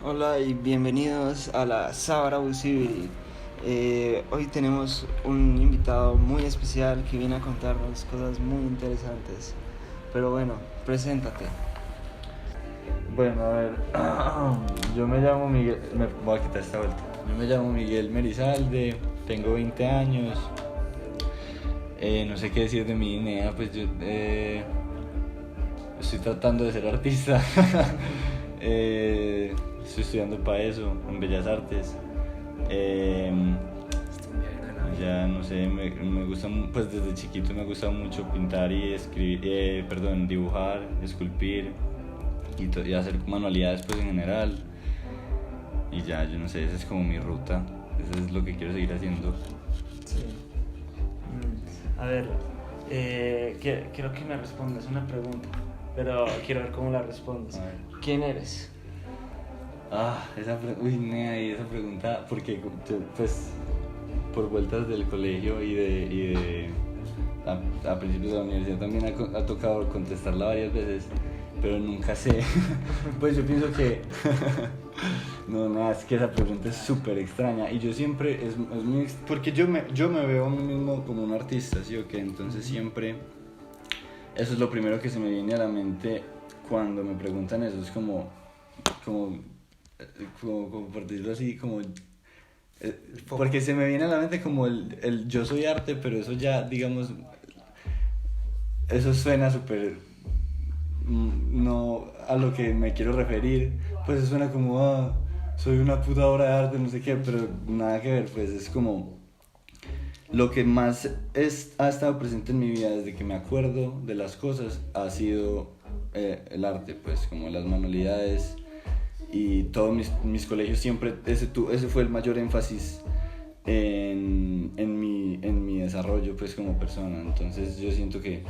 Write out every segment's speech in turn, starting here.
Hola y bienvenidos a la Sábara Busibiri. Hoy tenemos un invitado muy especial que viene a contarnos cosas muy interesantes. Pero bueno, preséntate. Bueno, a ver, yo me llamo Miguel, me voy a quitar esta vuelta. Yo me llamo Miguel Merizalde, tengo 20 años, no sé qué decir de mí, nada, pues yo estoy tratando de ser artista, estoy estudiando para eso, en Bellas Artes. Ya no sé, me gusta, pues desde chiquito me gusta mucho pintar y escribir, dibujar, esculpir y hacer manualidades pues en general. Y ya, yo no sé, esa es como mi ruta, eso es lo que quiero seguir haciendo. Sí. A ver, quiero que me respondas una pregunta, pero quiero ver cómo la respondes. ¿Quién eres? Esa pregunta, porque pues por vueltas del colegio y de a principios de la universidad también ha tocado contestarla varias veces, pero nunca sé. Pues yo pienso que no, nada, es que esa pregunta es súper extraña y yo siempre es muy porque yo me veo a mí mismo como un artista, ¿sí o qué? Entonces siempre eso es lo primero que se me viene a la mente cuando me preguntan eso, es como, como por decirlo así, porque se me viene a la mente como el yo soy arte, pero eso ya, digamos, eso suena súper no a lo que me quiero referir, pues suena como, soy una puta obra de arte, no sé qué, pero nada que ver, pues es como lo que más ha estado presente en mi vida desde que me acuerdo de las cosas ha sido el arte, pues como las manualidades y todos mis colegios siempre, ese fue el mayor énfasis en mi desarrollo pues como persona. Entonces yo siento que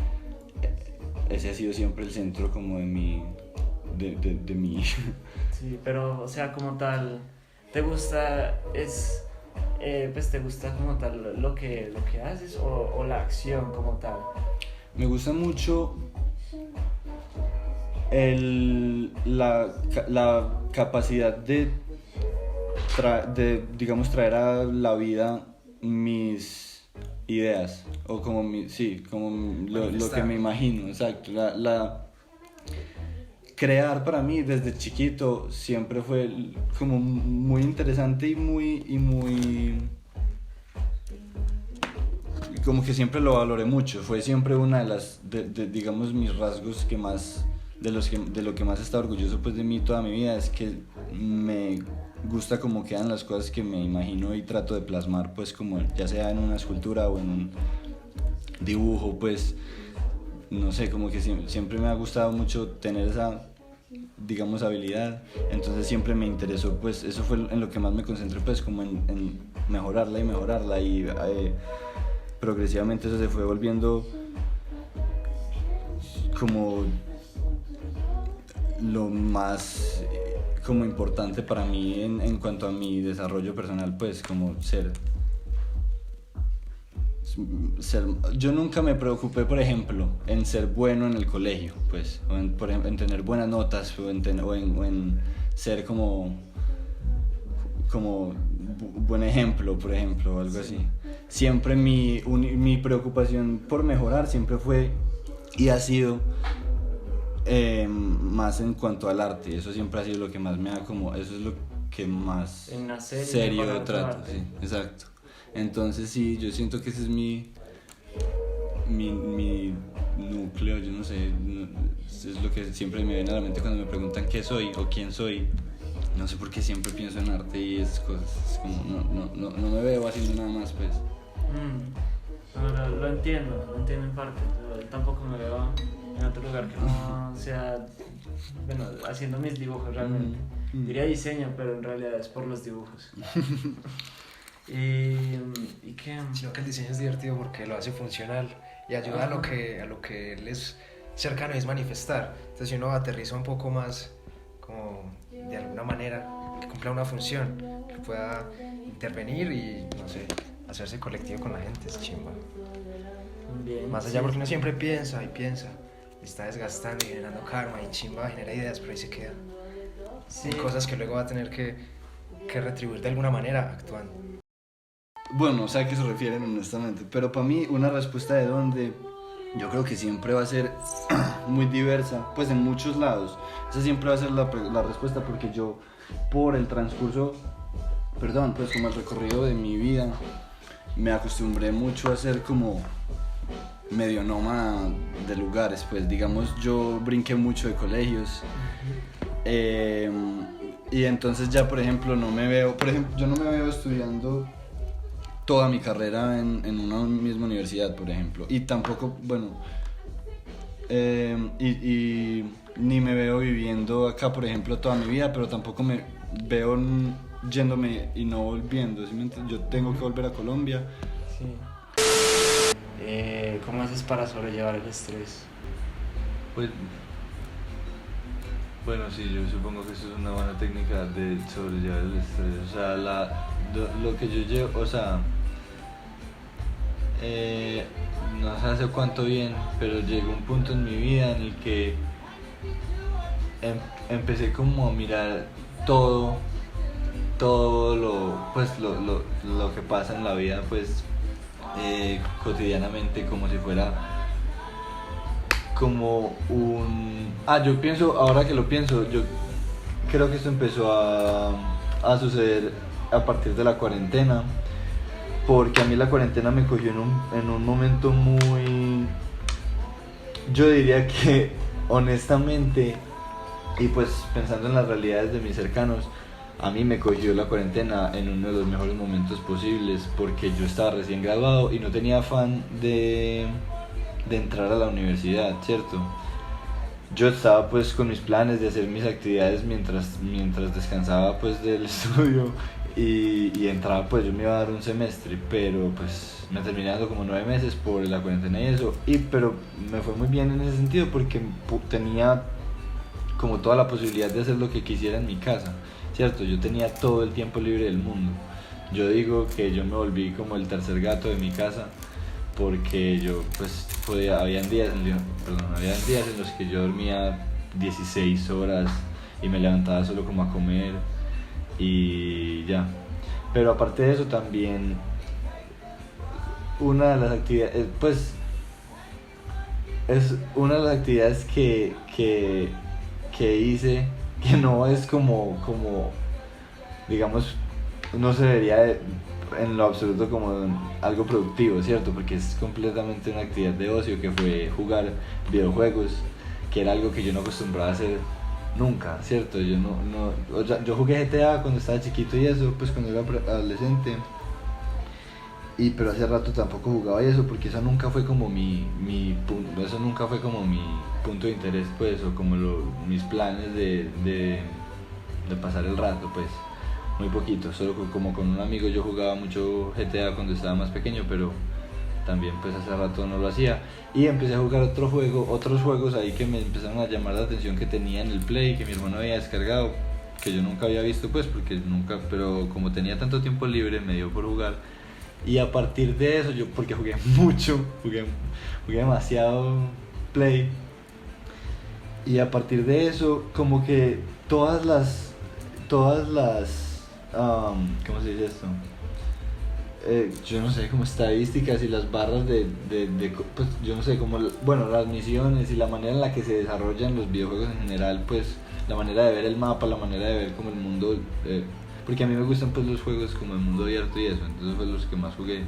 ese ha sido siempre el centro como de mi Sí, pero o sea, como tal, ¿te gusta pues te gusta como tal lo que haces o la acción como tal? me gusta mucho la capacidad digamos, traer a la vida mis ideas, o como lo que me imagino, exacto. Crear para mí desde chiquito siempre fue como muy interesante y muy como que siempre lo valoré mucho. Fue siempre una digamos, mis rasgos que más, de lo que más he estado orgulloso pues de mí toda mi vida, es que me gusta como quedan las cosas que me imagino y trato de plasmar, pues como ya sea en una escultura o en un dibujo, pues no sé, como que siempre me ha gustado mucho tener esa, digamos, habilidad. Entonces siempre me interesó, pues eso fue en lo que más me concentré, pues como en mejorarla y progresivamente eso se fue volviendo como lo más como importante para mí en cuanto a mi desarrollo personal, pues como yo nunca me preocupé, por ejemplo, en ser bueno en el colegio, pues, o en tener buenas notas, o en ser como buen ejemplo, por ejemplo, o algo así. Siempre mi preocupación por mejorar siempre fue y ha sido más en cuanto al arte. Eso siempre ha sido lo que más me da como, eso es lo que más serio trato, sí, exacto. Entonces sí, yo siento que ese es mi núcleo, yo no sé, es lo que siempre me viene a la mente cuando me preguntan qué soy o quién soy. No sé por qué siempre pienso en arte y esas cosas, es como no me veo haciendo nada más, pues. Lo entiendo en parte. Yo tampoco me veo en otro lugar que no sea, bueno, haciendo mis dibujos realmente. Diría diseño, pero en realidad es por los dibujos. ¿Y qué? Sino que el diseño es divertido porque lo hace funcional y ayuda a lo que él es cercano y es manifestar. Entonces si uno aterriza un poco más como de alguna manera que cumpla una función, que pueda intervenir y no sé, hacerse colectivo con la gente, es chimba. Bien, Más allá porque uno siempre piensa y piensa, está desgastando y generando karma y chimba, genera ideas, pero ahí se queda. Sí. en cosas que luego va a tener que retribuir de alguna manera actuando. Bueno, no sé a qué se refieren honestamente, pero para mí una respuesta de dónde yo creo que siempre va a ser muy diversa, pues en muchos lados. Esa siempre va a ser la respuesta porque yo por el transcurso, perdón, pues como el recorrido de mi vida, me acostumbré mucho a ser como medio nómada de lugares, pues digamos yo brinqué mucho de colegios. Y entonces ya por ejemplo yo no me veo estudiando toda mi carrera en una misma universidad, por ejemplo, y tampoco, bueno, y ni me veo viviendo acá, por ejemplo, toda mi vida, pero tampoco me veo yéndome y no volviendo, ¿sí me entiendes? Yo tengo que volver a Colombia. Sí. ¿Cómo haces para sobrellevar el estrés? Pues, bueno, sí, yo supongo que eso es una buena técnica de sobrellevar el estrés. O sea, lo que yo llevo, o sea, no sé hace cuánto bien, pero llegó un punto en mi vida en el que empecé como a mirar todo lo que pasa en la vida, pues cotidianamente, como si fuera como yo pienso, ahora que lo pienso, yo creo que esto empezó a suceder a partir de la cuarentena, porque a mí la cuarentena me cogió en un momento muy, yo diría que honestamente, y pues pensando en las realidades de mis cercanos, a mí me cogió la cuarentena en uno de los mejores momentos posibles, porque yo estaba recién graduado y no tenía afán de entrar a la universidad, ¿cierto? Yo estaba pues con mis planes de hacer mis actividades mientras descansaba pues del estudio y entraba, pues yo me iba a dar un semestre, pero pues me terminé dando como 9 meses por la cuarentena y eso, pero me fue muy bien en ese sentido porque tenía como toda la posibilidad de hacer lo que quisiera en mi casa, ¿cierto? Yo tenía todo el tiempo libre del mundo. Yo digo que yo me volví como el tercer gato de mi casa, porque yo pues habían días en los que yo dormía 16 horas y me levantaba solo como a comer y ya. Pero aparte de eso también una de las actividades, pues es una de las actividades que hice, que no es como digamos, no se vería en lo absoluto como algo productivo, ¿cierto? Porque es completamente una actividad de ocio, que fue jugar videojuegos, que era algo que yo no acostumbraba a hacer nunca, ¿cierto? Yo jugué GTA cuando estaba chiquito y eso, pues cuando era adolescente, pero hace rato tampoco jugaba y eso, porque eso nunca fue como mi punto de interés, pues, o como mis planes de pasar el rato, pues. Muy poquito, solo como con un amigo yo jugaba mucho GTA cuando estaba más pequeño, pero también pues hace rato no lo hacía. Y empecé a jugar otros juegos ahí que me empezaron a llamar la atención, que tenía en el Play, que mi hermano había descargado, que yo nunca había visto pues, pero como tenía tanto tiempo libre me dio por jugar. Y a partir de eso, porque jugué demasiado Play, y a partir de eso como que todas las ¿cómo se dice esto? Yo no sé, como estadísticas y las barras pues yo no sé, como, bueno, las misiones y la manera en la que se desarrollan los videojuegos en general, pues la manera de ver el mapa, la manera de ver como el mundo, porque a mí me gustan pues los juegos como el mundo abierto y eso, entonces fue los que más jugué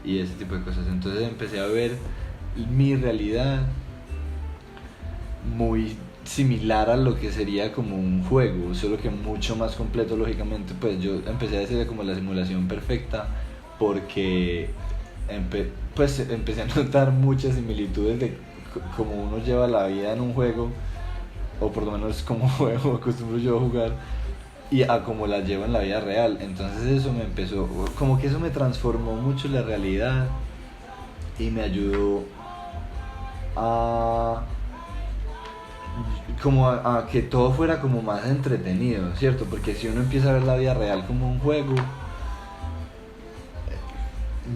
y ese tipo de cosas. Entonces empecé a ver mi realidad muy similar a lo que sería como un juego, solo que mucho más completo, lógicamente. Pues yo empecé a decir como la simulación perfecta, porque empecé a notar muchas similitudes de cómo uno lleva la vida en un juego, o por lo menos como juego acostumbro yo a jugar, y a cómo la llevo en la vida real. Entonces eso como que eso me transformó mucho la realidad y me ayudó a que todo fuera como más entretenido, ¿cierto? Porque si uno empieza a ver la vida real como un juego,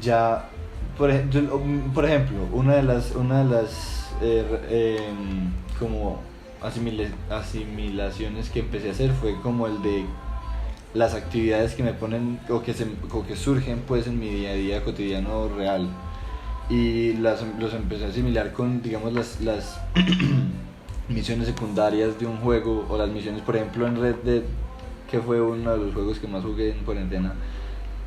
ya, por ejemplo, una de las como asimilaciones que empecé a hacer fue como el de las actividades que me ponen o que surgen pues en mi día a día cotidiano real, y los empecé a asimilar con, digamos, las misiones secundarias de un juego, o las misiones, por ejemplo, en Red Dead, que fue uno de los juegos que más jugué en cuarentena,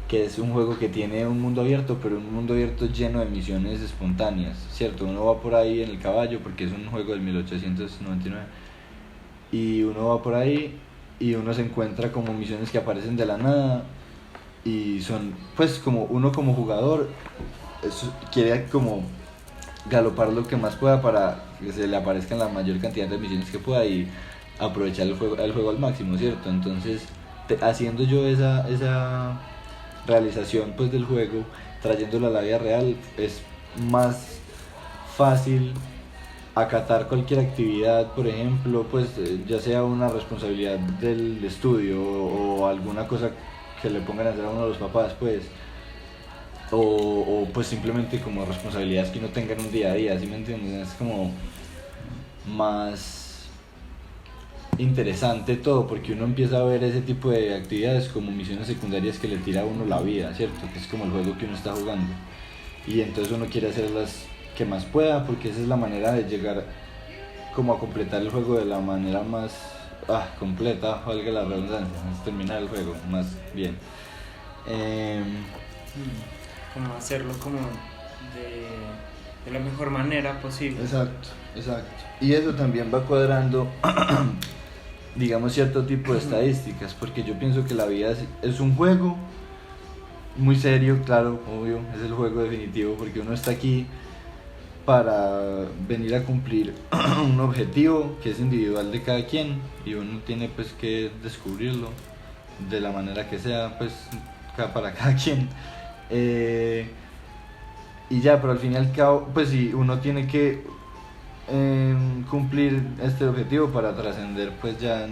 que es un juego que tiene un mundo abierto, pero un mundo abierto lleno de misiones espontáneas, ¿cierto? Uno va por ahí en el caballo, porque es un juego del 1899, y uno va por ahí y uno se encuentra como misiones que aparecen de la nada, y son, pues, como uno como jugador quiere como galopar lo que más pueda para que se le aparezcan la mayor cantidad de misiones que pueda y aprovechar el juego al máximo, ¿cierto? Entonces, haciendo yo esa realización pues del juego, trayéndolo a la vida real, es más fácil acatar cualquier actividad, por ejemplo, pues ya sea una responsabilidad del estudio o alguna cosa que le pongan a hacer a uno de los papás, pues, o pues simplemente como responsabilidades que uno tenga en un día a día, ¿sí me entiendes? Es como más interesante todo, porque uno empieza a ver ese tipo de actividades como misiones secundarias que le tira a uno la vida, ¿cierto? Que es como el juego que uno está jugando, y entonces uno quiere hacer las que más pueda, porque esa es la manera de llegar como a completar el juego de la manera más completa, valga la redundancia, es terminar el juego más bien. Como hacerlo como de la mejor manera posible. Exacto. Y eso también va cuadrando, digamos, cierto tipo de estadísticas, porque yo pienso que la vida es un juego muy serio, claro, obvio, es el juego definitivo, porque uno está aquí para venir a cumplir un objetivo que es individual de cada quien, y uno tiene pues que descubrirlo de la manera que sea, pues para cada quien. Y ya, pero al fin y al cabo, pues sí, uno tiene que cumplir este objetivo para trascender pues ya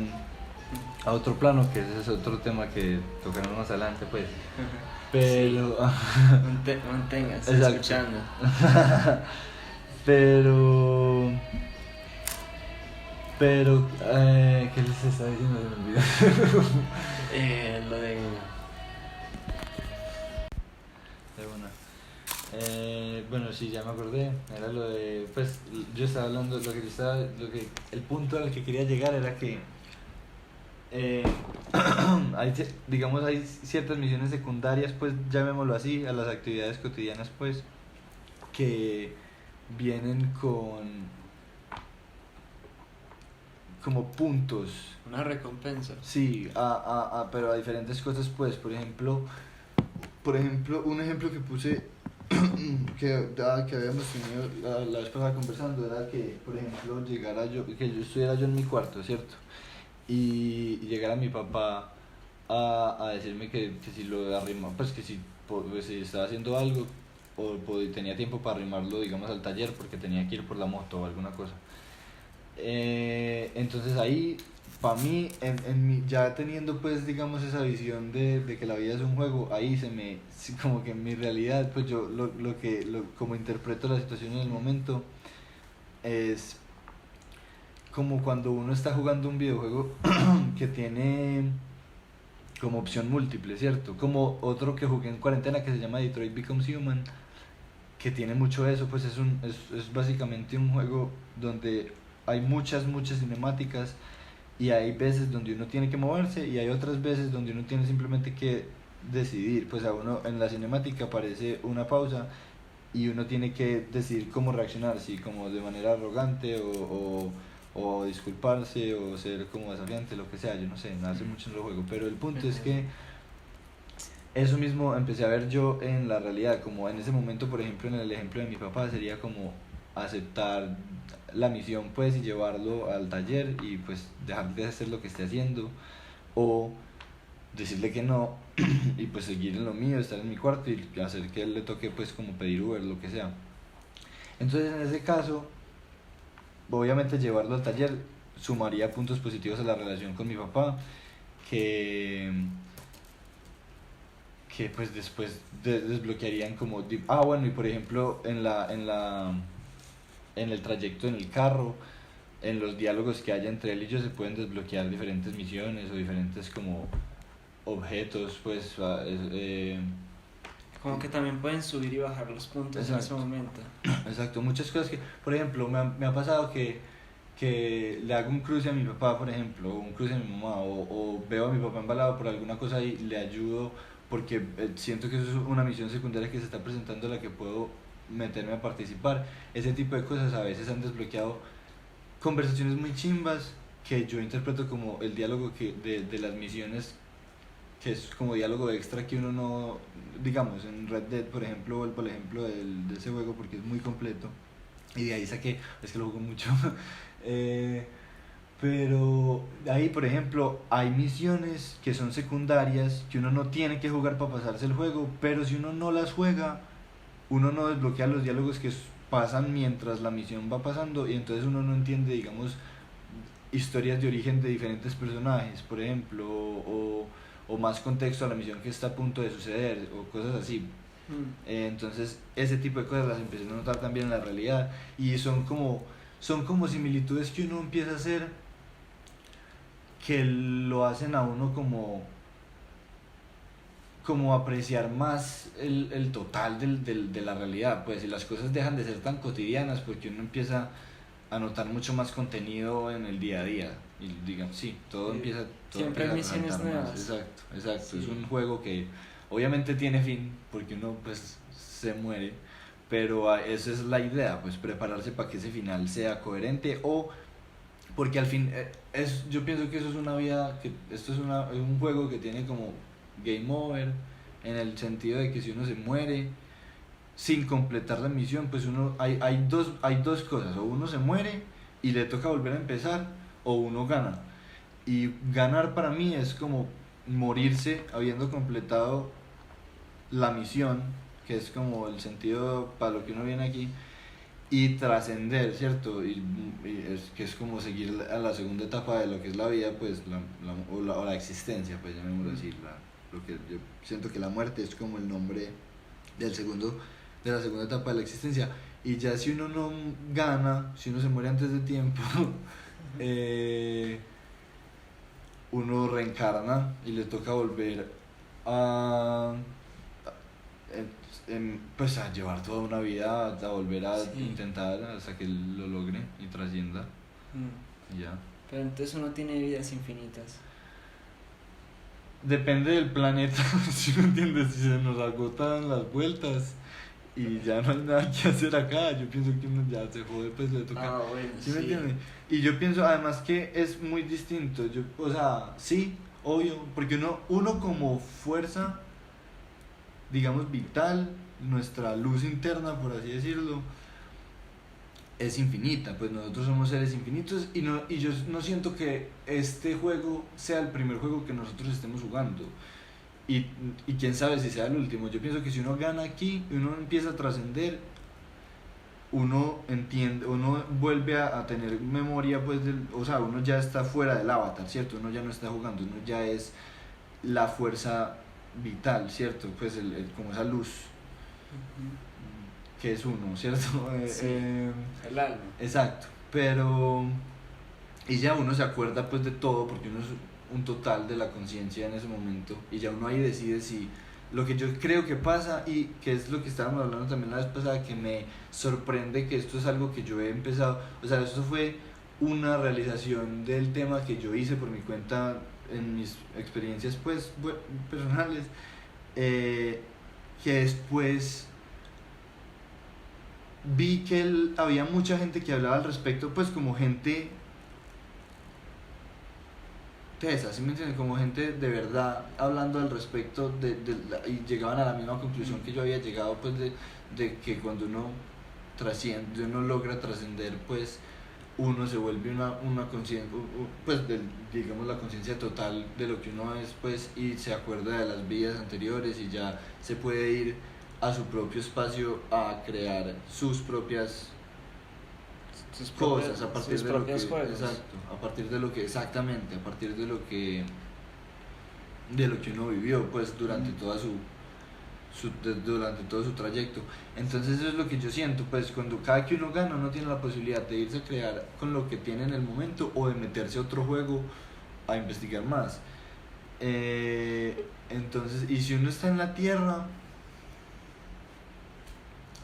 a otro plano, que ese es otro tema que tocaremos más adelante, pues. Pero manténgase exacto. Escuchando. pero ¿qué les estaba diciendo? Se me olvidó. Lo de bueno, sí, ya me acordé. Era lo de, pues, yo estaba hablando, el punto al que quería llegar era que digamos, hay ciertas misiones secundarias, pues, llamémoslo así, a las actividades cotidianas, pues, que vienen como puntos. una recompensa. Sí, pero a diferentes cosas, pues, por ejemplo, un ejemplo que puse que habíamos tenido la vez pasada conversando era que, por ejemplo, que yo estuviera yo en mi cuarto, ¿cierto? Y llegara mi papá a decirme que si lo arrimaba, pues que si estaba haciendo algo o tenía tiempo para arrimarlo, digamos, al taller porque tenía que ir por la moto o alguna cosa. Entonces ahí, para mí, ya teniendo pues, digamos, esa visión de que la vida es un juego, ahí como que en mi realidad, pues yo como interpreto la situación en el momento, es como cuando uno está jugando un videojuego que tiene como opción múltiple, ¿cierto? Como otro que jugué en cuarentena que se llama Detroit Becomes Human, que tiene mucho eso, pues es básicamente un juego donde hay muchas cinemáticas, y hay veces donde uno tiene que moverse y hay otras veces donde uno tiene simplemente que decidir. Pues a uno en la cinemática aparece una pausa y uno tiene que decidir cómo reaccionar, si como de manera arrogante o disculparse o ser como desafiante, lo que sea, yo no sé, no hace mucho en el juego, pero el punto es que eso mismo empecé a ver yo en la realidad, como en ese momento, por ejemplo, en el ejemplo de mi papá, sería como aceptar la misión, pues, y llevarlo al taller y pues dejar de hacer lo que esté haciendo, o decirle que no y pues seguir en lo mío, estar en mi cuarto y hacer que él le toque pues como pedir Uber, lo que sea. Entonces en ese caso, obviamente llevarlo al taller sumaría puntos positivos a la relación con mi papá, que pues después desbloquearían como bueno, y por ejemplo en el trayecto en el carro, en los diálogos que haya entre él y yo se pueden desbloquear diferentes misiones o diferentes como objetos, pues Como que también pueden subir y bajar los puntos en ese Exacto. momento. exacto, muchas cosas que, por ejemplo, me ha pasado que le hago un cruce a mi papá, por ejemplo, o un cruce a mi mamá, o veo a mi papá embalado por alguna cosa y le ayudo porque siento que eso es una misión secundaria que se está presentando en la que puedo meterme a participar. Ese tipo de cosas a veces han desbloqueado conversaciones muy chimbas que yo interpreto como el diálogo de las misiones, que es como diálogo extra que uno no, digamos, en Red Dead, por ejemplo, vuelvo al ejemplo de ese juego porque es muy completo y de ahí saqué, es que lo juego mucho. Pero ahí, por ejemplo, hay misiones que son secundarias que uno no tiene que jugar para pasarse el juego, pero si uno no las juega, uno no desbloquea los diálogos que pasan mientras la misión va pasando y entonces uno no entiende, digamos, historias de origen de diferentes personajes, por ejemplo, o más contexto a la misión que está a punto de suceder, o cosas así. Entonces, ese tipo de cosas las empecé a notar también en la realidad y son como similitudes que uno empieza a hacer que lo hacen a uno como apreciar más el total de la realidad, pues, y las cosas dejan de ser tan cotidianas porque uno empieza a notar mucho más contenido en el día a día y digamos, sí, todo Sí. empieza Siempre hay empieza a misiones resaltar más. nuevas. Exacto, Sí. es un juego que obviamente tiene fin porque uno pues se muere, pero esa es la idea, pues prepararse para que ese final sea coherente o porque al fin yo pienso que eso es una vida, que esto es un juego que tiene como game over en el sentido de que si uno se muere sin completar la misión, pues hay dos cosas, o uno se muere y le toca volver a empezar, o uno gana. Y ganar para mí es como morirse habiendo completado la misión, que es como el sentido para lo que uno viene aquí, y trascender, ¿cierto? Que es como seguir a la segunda etapa de lo que es la vida, pues, o la existencia, pues, llamémoslo así. Lo que yo siento que la muerte es como el nombre de la segunda etapa de la existencia. Y ya si uno no gana, si uno se muere antes de tiempo, uno reencarna y le toca volver a pues a llevar toda una vida, a volver a Sí. intentar hasta que lo logre y trascienda y ya. Pero entonces uno tiene vidas infinitas. Depende del planeta, si no entiendes, si se nos agotan las vueltas y ya no hay nada que hacer acá, yo pienso que uno ya se jode, pues le toca. Bueno, ¿Sí me entiendes? Y yo pienso además que es muy distinto, o sea, sí, obvio, porque uno como fuerza, digamos, vital, nuestra luz interna, por así decirlo, es infinita, pues nosotros somos seres infinitos y yo no siento que este juego sea el primer juego que nosotros estemos jugando. Y quién sabe si sea el último. Yo pienso que si uno gana aquí y uno empieza a trascender, uno entiende, uno vuelve a tener memoria, pues, o sea, uno ya está fuera del avatar, ¿cierto? Uno ya no está jugando, uno ya es la fuerza vital, ¿cierto? Pues como esa luz que es uno, ¿cierto? Sí. El alma. Exacto, pero y ya uno se acuerda pues de todo porque uno es un total de la conciencia en ese momento y ya uno ahí decide si lo que yo creo que pasa y que es lo que estábamos hablando también la vez pasada, que me sorprende que esto es algo que yo he empezado, o sea, esto fue una realización del tema que yo hice por mi cuenta en mis experiencias pues personales, que después vi que había mucha gente que hablaba al respecto, pues como gente tesa, ¿sí me entienden? Como gente de verdad hablando al respecto y llegaban a la misma conclusión que yo había llegado, pues de que cuando uno trasciende, uno logra trascender, pues uno se vuelve una conciencia, pues digamos la conciencia total de lo que uno es, pues, y se acuerda de las vidas anteriores y ya se puede ir a su propio espacio a crear sus propias cosas a partir sus de lo que, propios juegos. exacto, a partir de lo que, exactamente, a partir de lo que uno vivió, pues, durante toda durante todo su trayecto. Entonces eso es lo que yo siento, pues cuando cada que uno gana uno tiene la posibilidad de irse a crear con lo que tiene en el momento o de meterse a otro juego a investigar más. Entonces, y si uno está en la tierra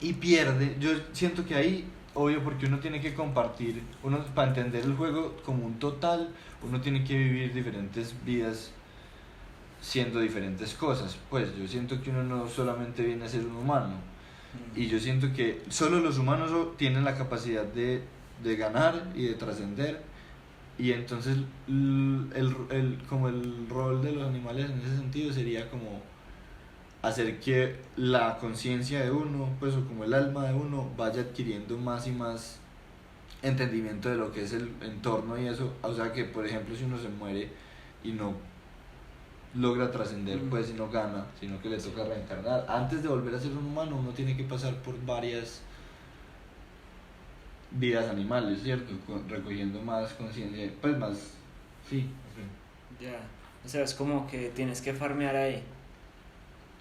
y pierde, yo siento que ahí, obvio, porque uno tiene que compartir, uno para entender el juego como un total, uno tiene que vivir diferentes vidas siendo diferentes cosas. Pues yo siento que uno no solamente viene a ser un humano, y yo siento que solo los humanos tienen la capacidad de ganar y de trascender, y entonces como el rol de los animales en ese sentido sería como hacer que la conciencia de uno, pues, o como el alma de uno vaya adquiriendo más y más entendimiento de lo que es el entorno y eso. O sea que, por ejemplo, si uno se muere y no logra trascender, pues, si no gana, sino que le toca reencarnar, antes de volver a ser un humano uno tiene que pasar por varias vidas animales, ¿cierto? Recogiendo más conciencia, pues más, sí. Ya, o sea, es como que tienes que farmear ahí.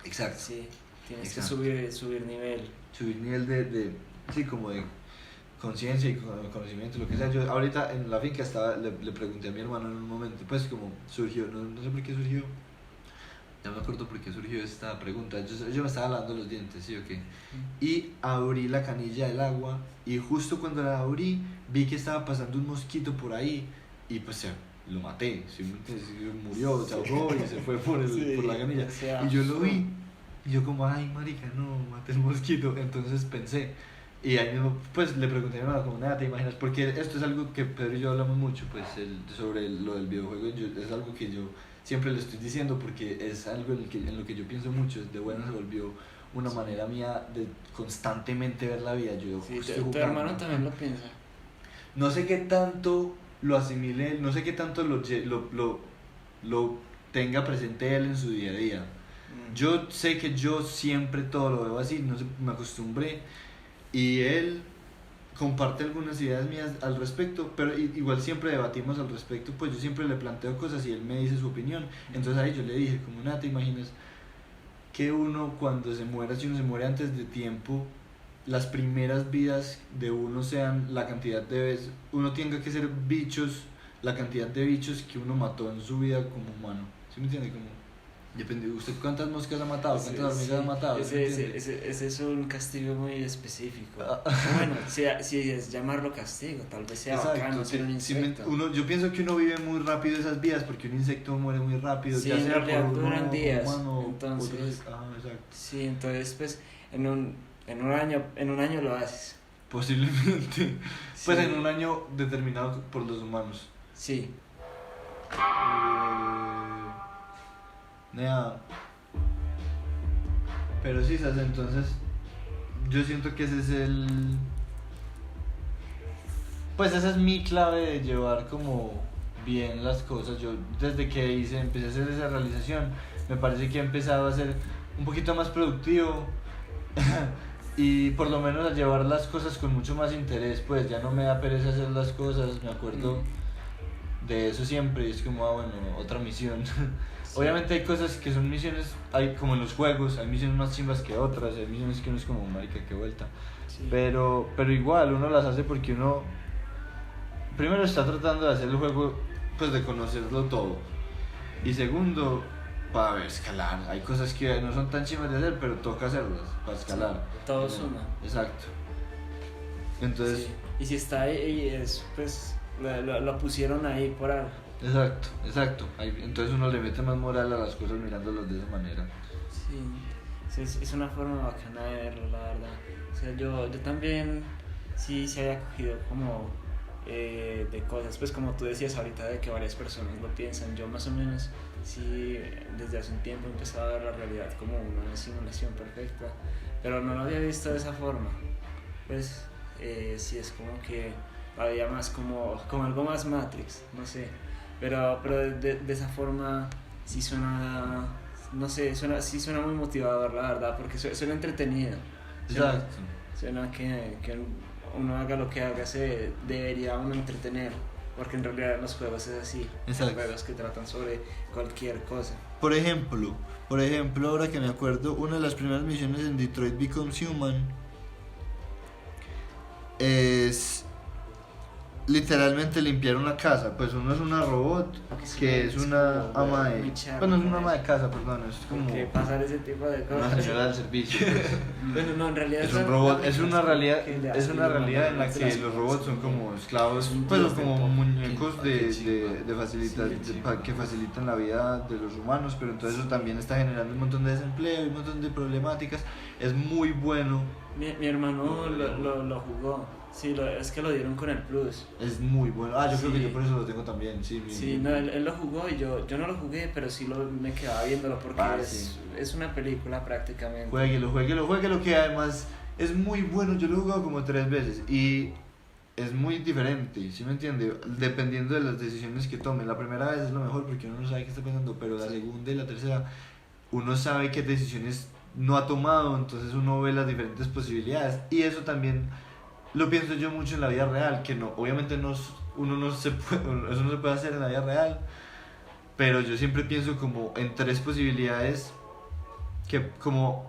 Exacto. Sí, tienes Exacto. que subir nivel. Subir nivel sí, como de conciencia y conocimiento, lo que sea. Yo ahorita en la finca le pregunté a mi hermano en un momento, pues como surgió, no sé por qué surgió, ya me acuerdo por qué surgió esta pregunta. Yo me estaba lavando los dientes, ¿sí o qué? Y abrí la canilla del agua y justo cuando la abrí vi que estaba pasando un mosquito por ahí y pues lo maté, murió, se ahogó y se fue por la canilla. O sea, Y yo lo vi y yo como, ay marica, no, maté el mosquito. Entonces pensé, y ahí mismo pues le pregunté a mi mamá como, nada, ¿te imaginas? Porque esto es algo que Pedro y yo hablamos mucho, pues sobre lo del videojuego. Es algo que yo siempre le estoy diciendo porque es algo en lo que yo pienso mucho. De bueno se volvió una manera mía de constantemente ver la vida. Yo sí, estoy tu jugando. hermano también lo piensa. No sé qué tanto lo asimile, no sé qué tanto lo tenga presente él en su día a día. Yo sé que yo siempre todo lo veo así, no sé, me acostumbré, y él comparte algunas ideas mías al respecto, pero igual siempre debatimos al respecto. Pues yo siempre le planteo cosas y él me dice su opinión. Entonces ahí yo le dije, como, nada, ¿te imaginas que uno cuando se muera, si uno se muere antes de tiempo, las primeras vidas de uno sean la cantidad de veces, uno tenga que ser bichos, la cantidad de bichos que uno mató en su vida como humano? ¿Sí me entiende? Como, depende, ¿usted cuántas moscas ha matado? ¿Cuántas hormigas ha matado? Ese es un castigo muy específico. Bueno, si es llamarlo castigo, tal vez sea bacano ser un insecto. Yo pienso que uno vive muy rápido esas vidas porque un insecto muere muy rápido. Sí, ya en sea realidad por duran días. Humano, Entonces, exacto. sí, entonces pues en un año lo haces. Posiblemente. Pues Sí. en un año determinado por los humanos. Sí. Nea. Pero sí, ¿sabes? Entonces yo siento que ese es pues esa es mi clave de llevar como bien las cosas. Yo desde que empecé a hacer esa realización, me parece que he empezado a ser un poquito más productivo y por lo menos a llevar las cosas con mucho más interés. Pues ya no me da pereza hacer las cosas, me acuerdo de eso siempre, y es como, bueno, otra misión. Sí. Obviamente hay cosas que son misiones, hay como en los juegos, hay misiones más chimbas que otras, hay misiones que uno es como, marica, qué vuelta. Sí. Pero igual uno las hace porque uno primero está tratando de hacer el juego, pues de conocerlo todo, y segundo, para ver, escalar. Hay cosas que no son tan chimbas de hacer, pero toca hacerlas para escalar. Sí, todo suma. Exacto. Entonces, sí. Y si está ahí, es pues lo pusieron ahí por algo. Exacto. Entonces uno le mete más moral a las cosas mirándolas de esa manera. Sí, es una forma bacana de verlo, la verdad. O sea, yo también sí se había cogido como de cosas, pues como tú decías ahorita, de que varias personas lo piensan. Yo más o menos sí desde hace un tiempo he empezado a ver la realidad como una simulación perfecta, pero no lo había visto de esa forma. Pues sí es como que había más como algo más Matrix, no sé. Pero de esa forma sí suena, no sé, sí suena muy motivador, la verdad, porque suena entretenido. Suena que uno haga lo que haga, se debería uno entretener. porque en realidad en los juegos es así. Exacto. Hay juegos que tratan sobre cualquier cosa. Por ejemplo, ahora que me acuerdo, una de las primeras misiones en Detroit Becomes Human es literalmente limpiar una casa. Pues uno es una robot que es una ama de... Bueno, es una ama de casa, perdón, es como... ¿Por qué pasar ese tipo de una cosas? señora del servicio. Pues. Bueno, no, en realidad Es un robot, es una realidad en la que los robots son como esclavos, pues o como muñecos que facilitan la vida de los humanos, pero entonces eso también está generando un montón de desempleo y un montón de problemáticas. Es muy bueno. Mi hermano lo jugó. Sí, es que lo dieron con el Plus. Es muy bueno. Yo creo Sí. que yo por eso lo tengo también. Sí, No, él lo jugó y yo no lo jugué, pero sí me quedaba viéndolo porque Sí. es una película prácticamente. Jueguelo, que además es muy bueno. Yo lo he jugado como 3 veces y es muy diferente, ¿sí me entiende? Dependiendo de las decisiones que tome. La primera vez es lo mejor porque uno no sabe qué está pasando, pero la segunda y la tercera uno sabe qué decisiones no ha tomado, entonces uno ve las diferentes posibilidades y eso también lo pienso yo mucho en la vida real, que no, obviamente eso no se puede hacer en la vida real, pero yo siempre pienso como en 3 posibilidades que como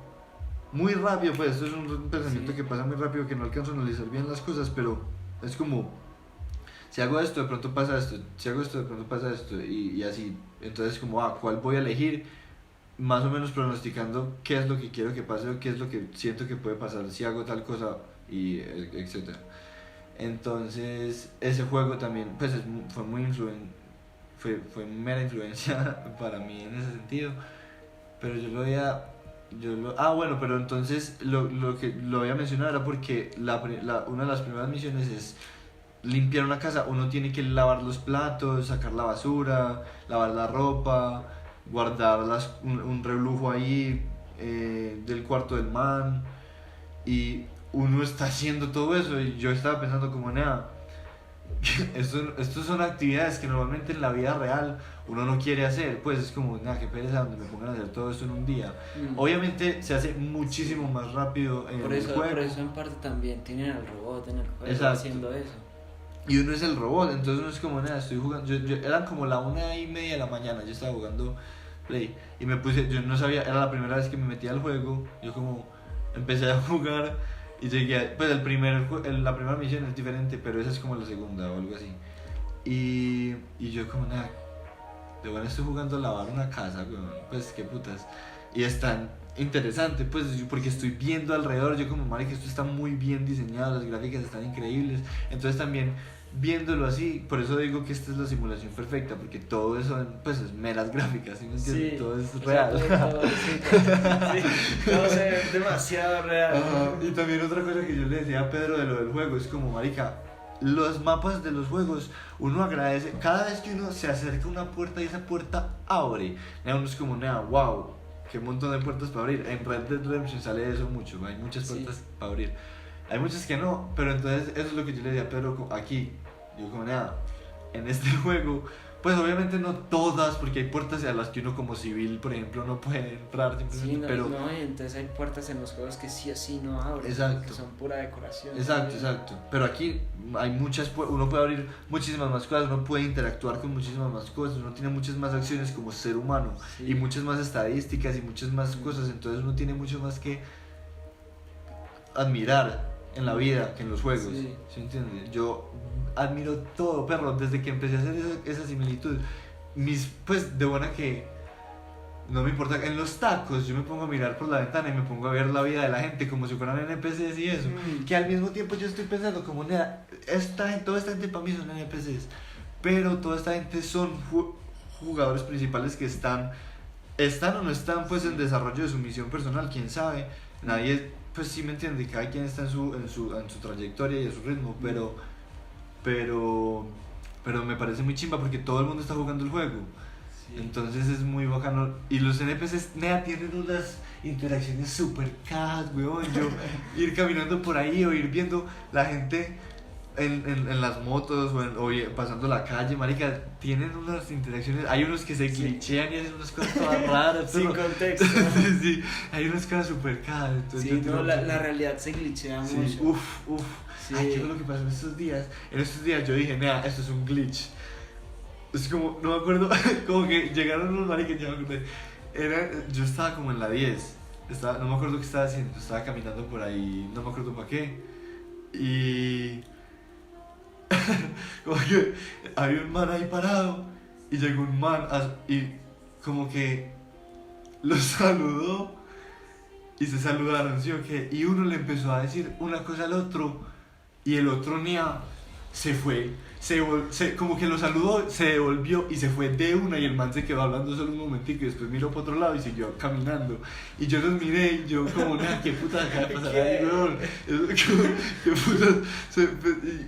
muy rápido, pues esto es un pensamiento que pasa muy rápido, que no alcanzo a analizar bien las cosas, pero es como si hago esto de pronto pasa esto, si hago esto de pronto pasa esto y así, entonces como ¿cuál voy a elegir? Más o menos pronosticando qué es lo que quiero que pase o qué es lo que siento que puede pasar si hago tal cosa y etcétera. Entonces ese juego también pues fue mera influencia para mí en ese sentido, pero pero entonces lo que lo voy a mencionar era porque una de las primeras misiones es limpiar una casa. Uno tiene que lavar los platos, sacar la basura, lavar la ropa, guardar un reblujo ahí del cuarto del man, y uno está haciendo todo eso y yo estaba pensando como estos son actividades que normalmente en la vida real uno no quiere hacer, pues es como qué pereza donde me pongan a hacer todo esto en un día. Obviamente se hace muchísimo más rápido en el juego. Por eso en parte también tienen al robot en el juego. Exacto. Haciendo eso. Y uno es el robot, entonces uno es como estoy jugando, eran como la 1:30 de la mañana, yo estaba jugando Play y me puse, yo no sabía, era la primera vez que me metía al juego, yo como empecé a jugar y llegué, pues la primera misión es diferente, pero esa es como la segunda o algo así, y yo como de bueno estoy jugando a lavar una casa, pues qué putas, y es tan interesante pues porque estoy viendo alrededor, yo como marica, esto está muy bien diseñado, las gráficas están increíbles, entonces también viéndolo así, por eso digo que esta es la simulación perfecta, porque todo eso pues es meras gráficas, ¿sí me entiendes? Sí, todo es real. Todo se ve demasiado real. Y también otra cosa que yo le decía a Pedro de lo del juego es como marica, los mapas de los juegos, uno agradece cada vez que uno se acerca a una puerta y esa puerta abre, uno es como wow, qué montón de puertas para abrir. En Red Dead Redemption sale eso mucho, hay muchas puertas para abrir, hay muchas que no, pero entonces eso es lo que yo le decía a Pedro aquí, yo como en este juego, pues obviamente no todas, porque hay puertas a las que uno como civil, por ejemplo, no puede entrar simplemente, pero... y entonces hay puertas en los juegos que sí o sí no abren, exacto, que son pura decoración. Exacto, pero aquí hay uno puede abrir muchísimas más cosas, uno puede interactuar con muchísimas más cosas, uno tiene muchas más acciones como ser humano, y muchas más estadísticas y muchas más cosas, entonces uno tiene mucho más que admirar en la vida que en los juegos, ¿sí entiendes? Yo admiro todo, perro, desde que empecé a hacer esa similitud, pues de buena que no me importa, en los tacos yo me pongo a mirar por la ventana y me pongo a ver la vida de la gente como si fueran NPCs y eso, que al mismo tiempo yo estoy pensando como toda esta gente para mí son NPCs, pero toda esta gente son jugadores principales que están o no están pues en desarrollo de su misión personal, quién sabe, nadie, pues sí me entiende, cada quien está en su trayectoria y a su ritmo, pero me parece muy chimba porque todo el mundo está jugando el juego. Entonces es muy bacano. Y los NPCs tienen unas interacciones super cajas, weón. Yo ir caminando por ahí o ir viendo la gente en las motos o pasando la calle, marica, tienen unas interacciones, hay unos que se glitchean y hacen unas cosas todas raras. Sin contexto. Sí, sí, hay unas cosas súper caras. Sí, no, la realidad se glitchea sí, mucho. Uf. Sí. Ay, ¿qué fue lo que pasó en estos días? En estos días yo dije, nada, esto es un glitch. Es como, no me acuerdo, como que llegaron unos maricas, ya me acordé. Yo estaba como en la 10, no me acuerdo qué estaba haciendo, estaba caminando por ahí, no me acuerdo para qué. Y como que había un man ahí parado y llegó un man y como que lo saludó y se saludaron, ¿sí o qué? Y uno le empezó a decir una cosa al otro y el otro se fue, como que lo saludó, se devolvió y se fue de una y el man se quedó hablando solo un momentico y después miró para otro lado y siguió caminando y yo los miré y yo como, nada, ¿qué puta acaba de pasar ahí, weón? ¿Qué puta?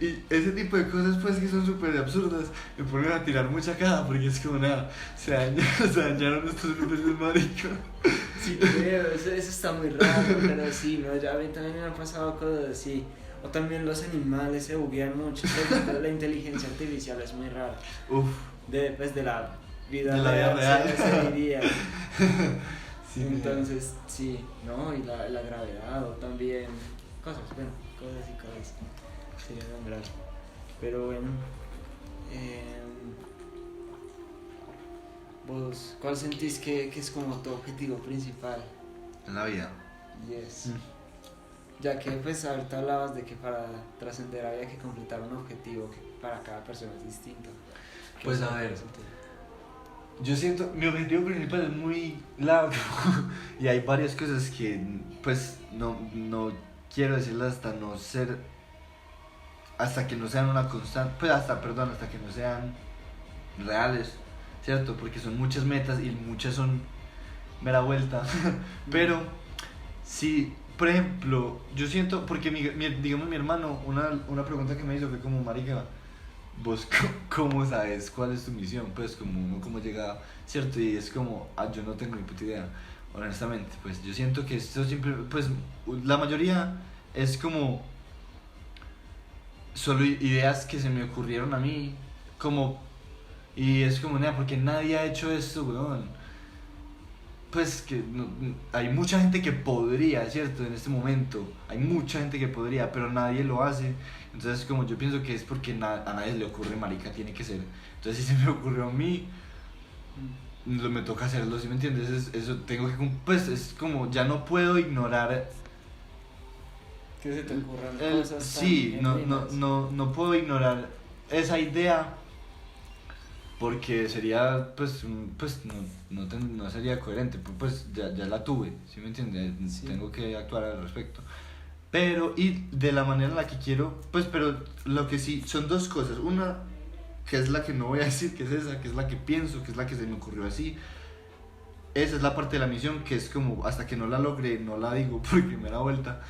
Y ese tipo de cosas pues que son súper absurdas me ponen a tirar mucha caja porque es como, nada, se dañaron estos lugares maricos. Sí, creo, eso está muy raro, pero sí, no, ya a mí también me han pasado cosas así. O también los animales se buguean mucho. La inteligencia artificial es muy rara. Uf. De la vida de la vida real. se diría. Sí, entonces, sí, ¿no? Y la gravedad, o también cosas y cosas. Sería nombrar. Pero bueno, ¿vos cuál sentís que es como tu objetivo principal? En la vida. Yes. Ya que pues ahorita hablabas de que para trascender había que completar un objetivo que para cada persona es distinto. Pues a ver, yo siento, mi objetivo principal es muy largo y hay varias cosas que pues no quiero decirlas hasta que no sean una constante, pues hasta que no sean reales, ¿cierto? Porque son muchas metas y muchas son mera vuelta, pero sí. Por ejemplo, yo siento, porque digamos mi hermano, una pregunta que me hizo fue como, marica, ¿vos cómo sabes cuál es tu misión? Pues como uno cómo llega, ¿cierto? Y es como, yo no tengo ni puta idea, honestamente. Pues yo siento que esto siempre, pues la mayoría es como solo ideas que se me ocurrieron a mí, y es como, nada, porque nadie ha hecho esto, weón. Pues que hay mucha gente que podría, ¿cierto? En este momento hay mucha gente que podría, pero nadie lo hace. Entonces como yo pienso que es porque a nadie le ocurre, marica, tiene que ser. Entonces si se me ocurrió a mí, me toca hacerlo, ¿sí me entiendes? Eso tengo que, pues es como, ya no puedo ignorar. Que se te ocurran cosas. Sí, no puedo ignorar esa idea. Porque sería, pues no sería coherente, pues ya la tuve, ¿sí me entiendes? Sí. Tengo que actuar al respecto. Pero, y de la manera en la que quiero, pues, pero lo que sí, son dos cosas. Una, que es la que no voy a decir que es esa, que es la que pienso, que es la que se me ocurrió así. Esa es la parte de la misión, que es como, hasta que no la logre, no la digo por primera vuelta.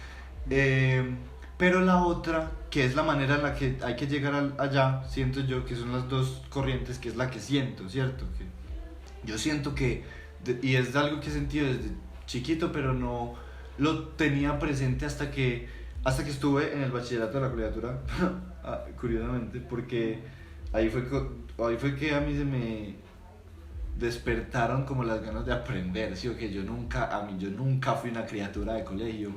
Pero la otra, que es la manera en la que hay que llegar allá, siento yo que son las dos corrientes, que es la que siento, ¿cierto? Que yo siento que, y es algo que he sentido desde chiquito, pero no lo tenía presente hasta que estuve en el bachillerato de la colegiatura, curiosamente, porque ahí fue que a mí se me despertaron como las ganas de aprender, ¿sí? O que yo nunca fui una criatura de colegio.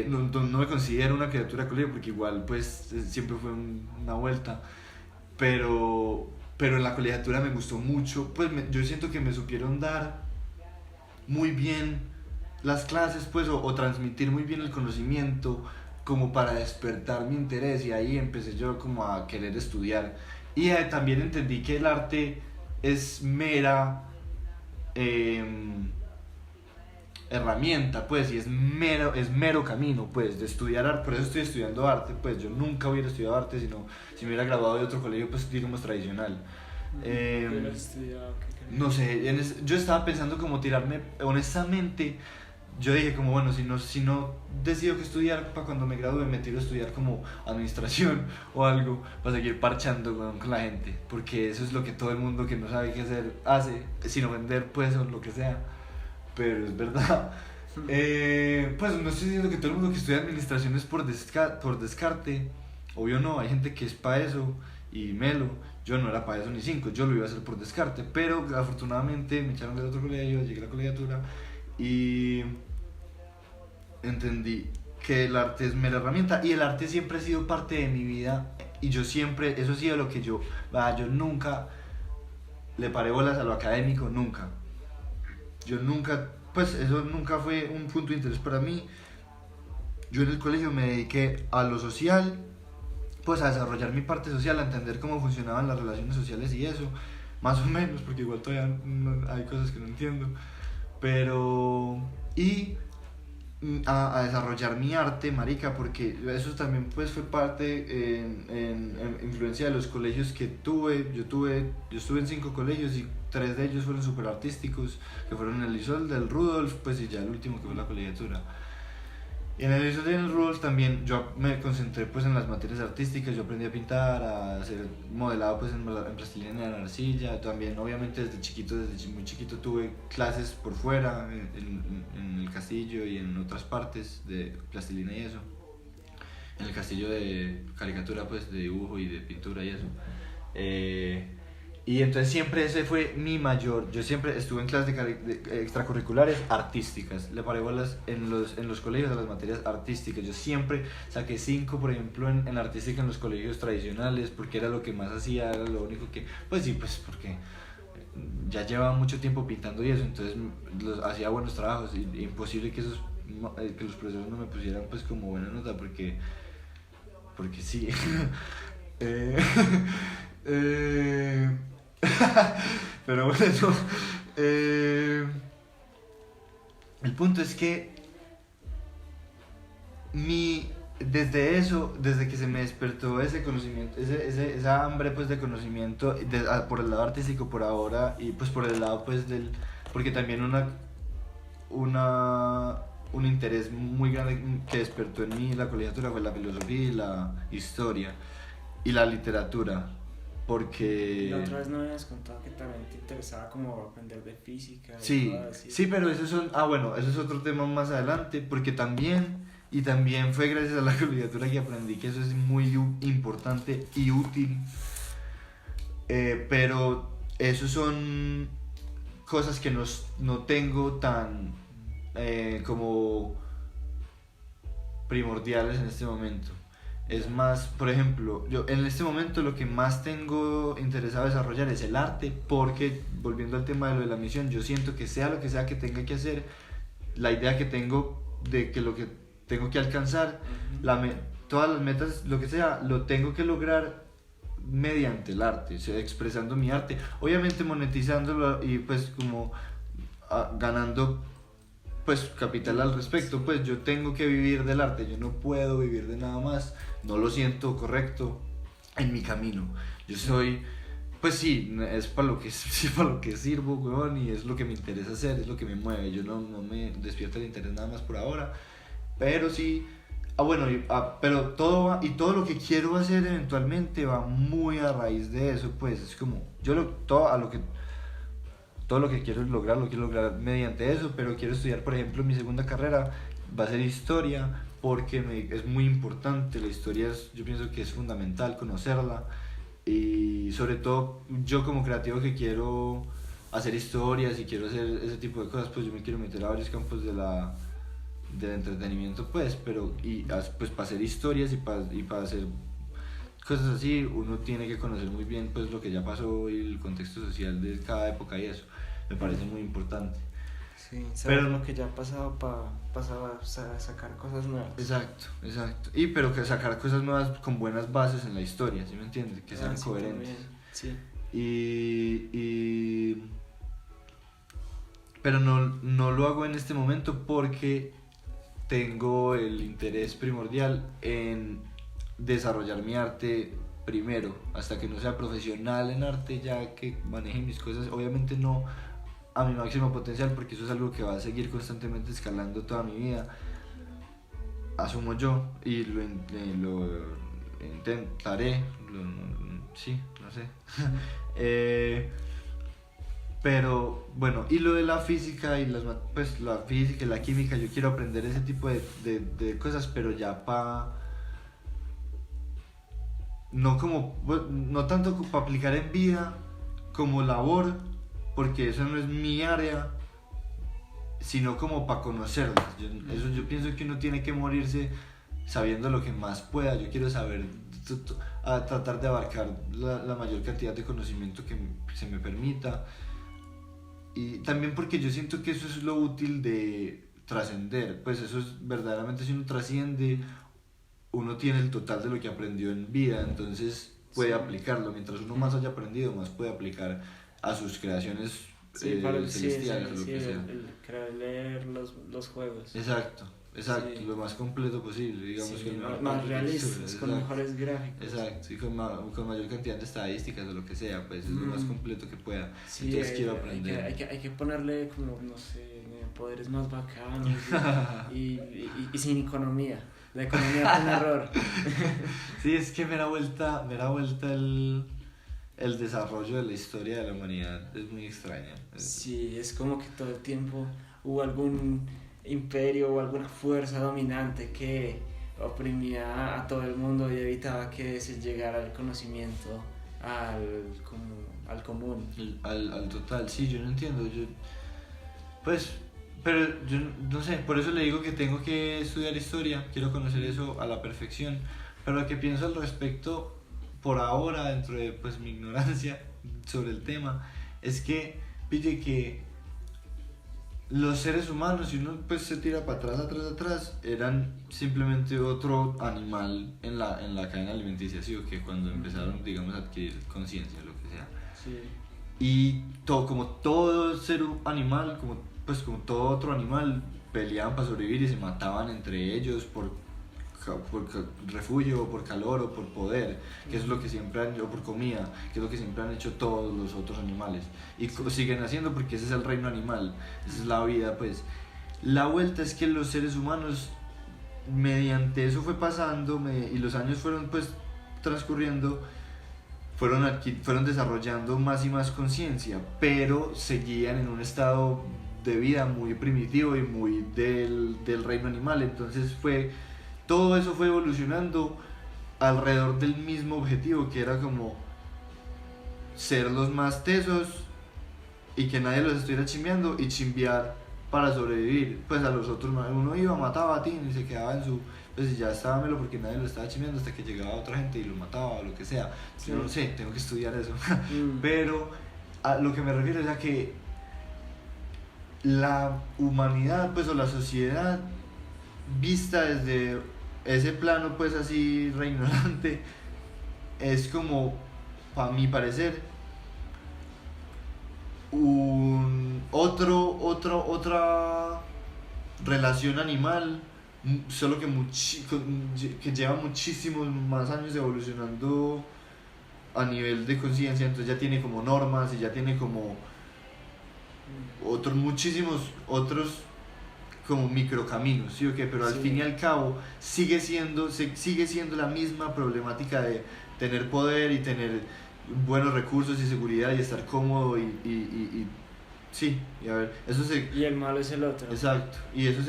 No me considero una criatura de colegio porque igual pues siempre fue una vuelta, pero en la colegiatura me gustó mucho, pues yo siento que me supieron dar muy bien las clases, pues, o transmitir muy bien el conocimiento como para despertar mi interés, y ahí empecé yo como a querer estudiar, y también entendí que el arte es mera herramienta, pues, y es mero camino, pues, de estudiar arte. Por eso estoy estudiando arte, pues yo nunca hubiera estudiado arte sino si me hubiera graduado de otro colegio, pues digamos tradicional. No sé, yo estaba pensando como tirarme, honestamente, yo dije como, bueno, si no decido que estudiar para cuando me gradúe, me tiro a estudiar como administración o algo, para seguir parchando con la gente, porque eso es lo que todo el mundo que no sabe qué hacer hace, sin ofender pues o lo que sea. Pero es verdad. Pues no estoy diciendo que todo el mundo que estudia administración es por descarte, obvio no, hay gente que es para eso y melo, yo no era para eso ni 5, yo lo iba a hacer por descarte, pero afortunadamente me echaron del otro colegio, llegué a la colegiatura y entendí que el arte es mera herramienta y el arte siempre ha sido parte de mi vida y yo siempre, eso ha sido lo que yo nunca le paré bolas a lo académico, nunca. Yo nunca, pues eso nunca fue un punto de interés para mí. Yo en el colegio me dediqué a lo social, pues a desarrollar mi parte social, a entender cómo funcionaban las relaciones sociales y eso, más o menos, porque igual todavía hay cosas que no entiendo, pero y a desarrollar mi arte, marica, porque eso también pues fue parte en influencia de los colegios que tuve. Yo estuve en 5 colegios y 3 de ellos fueron súper artísticos, que fueron el Isolde, el Rudolf, pues y ya el último que fue la colegiatura. Y en el Isolde y en el Rudolf también yo me concentré pues en las materias artísticas, yo aprendí a pintar, a hacer modelado pues en plastilina en arcilla, también obviamente desde muy chiquito tuve clases por fuera, en el castillo y en otras partes de plastilina y eso, en el castillo de caricatura pues de dibujo y de pintura y eso. Y entonces siempre ese fue mi mayor, yo siempre estuve en clases de extracurriculares artísticas, le paré bolas en los colegios a las materias artísticas, yo siempre saqué 5 por ejemplo en artística en los colegios tradicionales, porque era lo que más hacía, era lo único que, pues sí, pues porque ya llevaba mucho tiempo pintando y eso, entonces hacía buenos trabajos, y imposible que que los profesores no me pusieran pues como buena nota, porque sí. Pero bueno, el punto es que desde que se me despertó ese conocimiento, esa hambre pues de conocimiento por el lado artístico por ahora, y pues por el lado pues porque también un interés muy grande que despertó en mí la colegiatura fue la filosofía y la historia y la literatura. Porque... La otra vez no me habías contado que también te interesaba como aprender de física. Sí, sí, pero eso es otro tema más adelante, porque también fue gracias a la colegiatura que aprendí que eso es muy importante y útil, pero eso son cosas que no tengo tan como primordiales en este momento. Es más, por ejemplo, yo en este momento lo que más tengo interesado desarrollar es el arte, porque volviendo al tema de lo de la misión, yo siento que sea lo que sea que tenga que hacer, la idea que tengo de que lo que tengo que alcanzar, todas las metas, lo que sea, lo tengo que lograr mediante el arte, o sea, expresando mi arte, obviamente monetizándolo y pues como ganando pues capital al respecto, pues yo tengo que vivir del arte, yo no puedo vivir de nada más, no lo siento correcto en mi camino. Yo soy, pues sí, es para lo que sirvo, weón, y es lo que me interesa hacer, es lo que me mueve. Yo no me despierto el interés nada más por ahora, pero sí, pero todo lo que quiero hacer eventualmente va muy a raíz de eso, pues es como todo lo que quiero lograr mediante eso, pero quiero estudiar, por ejemplo, mi segunda carrera va a ser historia, porque es muy importante, la historia yo pienso que es fundamental conocerla, y sobre todo yo como creativo que quiero hacer historias y quiero hacer ese tipo de cosas, pues yo me quiero meter a varios campos del entretenimiento, pues, pues para hacer historias y para hacer cosas así, uno tiene que conocer muy bien pues lo que ya pasó y el contexto social de cada época, y eso me parece muy importante. Sí, saber lo que ya ha pasado para sacar cosas nuevas. Exacto. Pero que sacar cosas nuevas con buenas bases en la historia, ¿sí me entiendes? Que sean coherentes. Sí. Pero no lo hago en este momento porque tengo el interés primordial en desarrollar mi arte primero, hasta que no sea profesional en arte, ya que maneje mis cosas, obviamente no a mi máximo potencial, porque eso es algo que va a seguir constantemente escalando toda mi vida, asumo yo, y lo intentaré, sí, no sé. Pero bueno, y lo de la física y la física y la química, yo quiero aprender ese tipo de cosas, pero ya no como, no tanto para aplicar en vida como labor, porque eso no es mi área, sino como para conocerlas. Yo pienso que uno tiene que morirse sabiendo lo que más pueda. Yo quiero saber, a tratar de abarcar la mayor cantidad de conocimiento que se me permita. Y también porque yo siento que eso es lo útil de trascender. Pues eso es verdaderamente, si uno trasciende, uno tiene el total de lo que aprendió en vida, entonces puede aplicarlo. Mientras uno más haya aprendido, más puede aplicar a sus creaciones celestiales, o lo que sea. El leer los juegos. Exacto, Sí. lo más completo posible, digamos, Sí, que más realistas, con exacto, mejores gráficos. exacto, y con mayor cantidad de estadísticas o lo que sea, pues es lo más completo que pueda. Sí, Entonces quiero aprender. hay que ponerle como, no sé, poderes más bacanos y sin economía. La economía fue un error. Sí, es que me da vuelta el desarrollo de la historia de la humanidad, es muy extraño. Sí, es como que todo el tiempo hubo algún imperio o alguna fuerza dominante que oprimía a todo el mundo y evitaba que se llegara el conocimiento al común. Al total, sí, yo no entiendo, pues, pero yo no sé, por eso le digo que tengo que estudiar historia, quiero conocer eso a la perfección, pero lo que pienso al respecto por ahora, dentro de pues mi ignorancia sobre el tema, es que pille que los seres humanos, si uno pues se tira para atrás, eran simplemente otro animal en la cadena alimenticia, ¿sí? O que cuando empezaron, digamos, a adquirir conciencia, lo que sea. Sí. Y como todo ser animal, como todo otro animal, peleaban para sobrevivir y se mataban entre ellos por refugio, o por calor, o por poder, que es lo que siempre han, o por comida, que es lo que siempre han hecho todos los otros animales, y siguen haciendo, porque ese es el reino animal, esa es la vida. Pues la vuelta es que los seres humanos, mediante eso fue pasando, y los años fueron pues transcurriendo, fueron desarrollando más y más conciencia, pero seguían en un estado de vida muy primitivo y muy del reino animal. Entonces todo eso fue evolucionando alrededor del mismo objetivo, que era como ser los más tesos y que nadie los estuviera chimbeando, y chimbear para sobrevivir. Pues a los otros, uno iba, mataba a Tin y se quedaba en su, pues ya estaba melo porque nadie lo estaba chimbeando, hasta que llegaba otra gente y lo mataba o lo que sea. Yo no sé, tengo que estudiar eso. Pero a lo que me refiero es a que la humanidad, pues, o la sociedad vista desde ese plano pues así reignorante, es como, para mi parecer, otra relación animal, solo que lleva muchísimos más años evolucionando a nivel de conciencia. Entonces ya tiene como normas y ya tiene como muchísimos otros como microcaminos, ¿sí o qué? Pero al fin y al cabo sigue siendo la misma problemática de tener poder y tener buenos recursos y seguridad y estar cómodo y sí, y a ver, y el malo es el otro. Exacto, y eso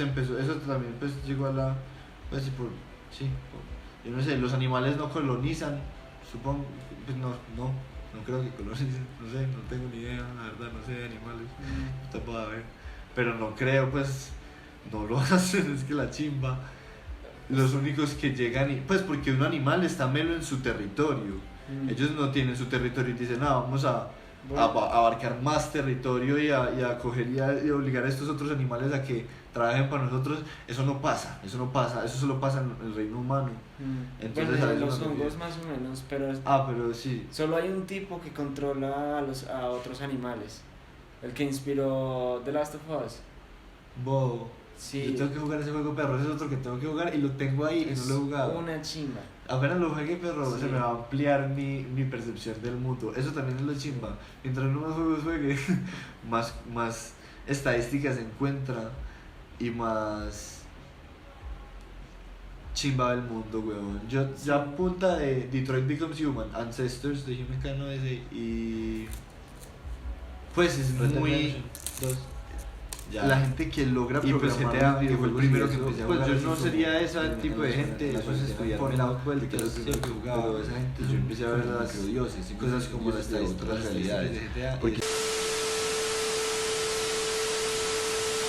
también pues llegó a la, pues yo no sé, los animales no colonizan, supongo, pues no creo que colonicen, no sé, no tengo ni idea, la verdad, no sé de animales, está para ver, pero no creo, pues no lo hacen, es que la chimba, los únicos que llegan, pues porque un animal está melo en su territorio, ellos no tienen su territorio y dicen, vamos a abarcar más territorio y a coger y obligar a estos otros animales a que trabajen para nosotros. Eso no pasa, eso solo pasa en el reino humano. Entonces, bueno, los hongos más o menos, pero sí, solo hay un tipo que controla a otros animales, el que inspiró The Last of Us. Sí. Yo tengo que jugar ese juego, perro, ese es otro que tengo que jugar y lo tengo ahí y no lo he jugado. Una chimba. Apenas lo juegue, perro, Sí. se me va a ampliar mi percepción del mundo. Eso también es lo chimba. Mientras uno más juegos juegue, más estadísticas se encuentra y más chimba del mundo, weón. Yo ya a punta de Detroit Becomes Human, Ancestors de Human Cano ese, y pues es muy... Ya. la gente que logra Y pues programar GTA, los que fue el videojuegos primero y que eso, empecé a pues jugar. yo no sería ese tipo de gente, eso es estudiar por por la las vuelta, vueltas, los primeros que jugaba, pero esa gente yo empecé a ver las microdioses y cosas como las estadísticas realidades. de GTA, Porque